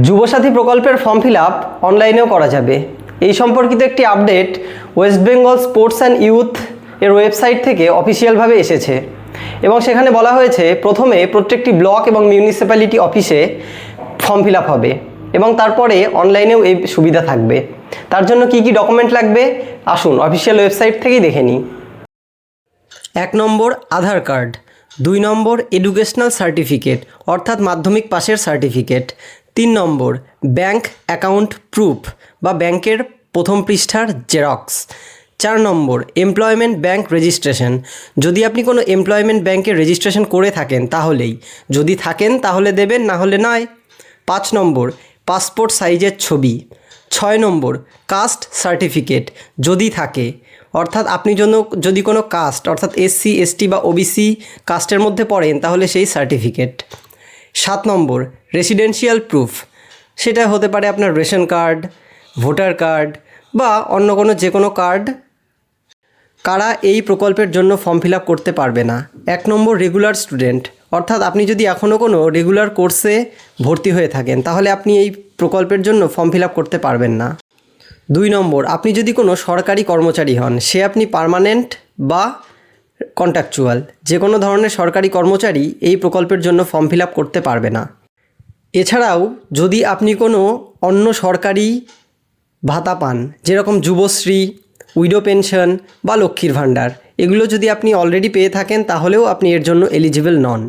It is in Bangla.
যুবসাথী প্রকল্পের ফর্ম ফিল আপ অনলাইনেও করা যাবে। এই সম্পর্কিত একটি update West Bengal sports and youth এর ওয়েবসাইট থেকে অফিসিয়ালভাবে এসেছে এবং সেখানে বলা হয়েছে প্রথমে প্রত্যেকটি ব্লক এবং মিউনিসিপ্যালিটি অফিসে ফর্ম ফিল আপ হবে এবং তারপরে অনলাইনেও এই সুবিধা থাকবে। তার জন্য কি কি ডকুমেন্ট লাগবে আসুন অফিসিয়াল ওয়েবসাইট থেকেই দেখে নিই। 1 নম্বর আধার কার্ড, 2 নম্বর এডুকেশনাল সার্টিফিকেট অর্থাৎ মাধ্যমিক পাশের সার্টিফিকেট, 3 নম্বর ব্যাংক অ্যাকাউন্ট প্রুফ বা ব্যাংকের প্রথম পৃষ্ঠার জেরক্স, 4 নম্বর এমপ্লয়মেন্ট ব্যাংক রেজিস্ট্রেশন, যদি আপনি কোনো এমপ্লয়মেন্ট ব্যাংকে রেজিস্ট্রেশন করে থাকেন তাহলেই, যদি থাকেন তাহলে দেবেন, না হলে নয়। 5 নম্বর পাসপোর্ট সাইজের ছবি, 6 নম্বর কাস্ট সার্টিফিকেট যদি থাকে, অর্থাৎ আপনি যদি কোনো কাস্ট অর্থাৎ SC ST বা OBC কাস্টের মধ্যে পড়েন তাহলে সেই সার্টিফিকেট। 7 নম্বর রেসিডেন্সিয়াল প্রুফ, সেটা হতে পারে আপনার রেশন কার্ড, ভোটার কার্ড বা অন্য যে কোনো কার্ড। কারা এই প্রকল্পের জন্য ফর্ম ফিল আপ করতে পারবে না? 1 নম্বর রেগুলার স্টুডেন্ট, অর্থাৎ আপনি যদি এখনও কোনো রেগুলার কোর্সে ভর্তি হয়ে থাকেন তাহলে আপনি এই প্রকল্পের জন্য ফর্ম ফিল আপ করতে পারবেন না। 2 নম্বর আপনি যদি কোনো সরকারি কর্মচারী হন, সে আপনি পার্মানেন্ট বা কন্ট্রাকচুয়াল যে কোনো ধরনের সরকারি কর্মচারী এই প্রকল্পের জন্য ফর্ম ফিল আপ করতে পারবে না। এছাড়াও যদি আপনি কোনো অন্য সরকারি ভাতা পান, যেরকম যুবশ্রী, উইডো পেনশন বা লক্ষ্মীর ভাণ্ডার, এগুলো যদি আপনি অলরেডি পেয়ে থাকেন তাহলেও আপনি এর জন্য এলিজিবল নন।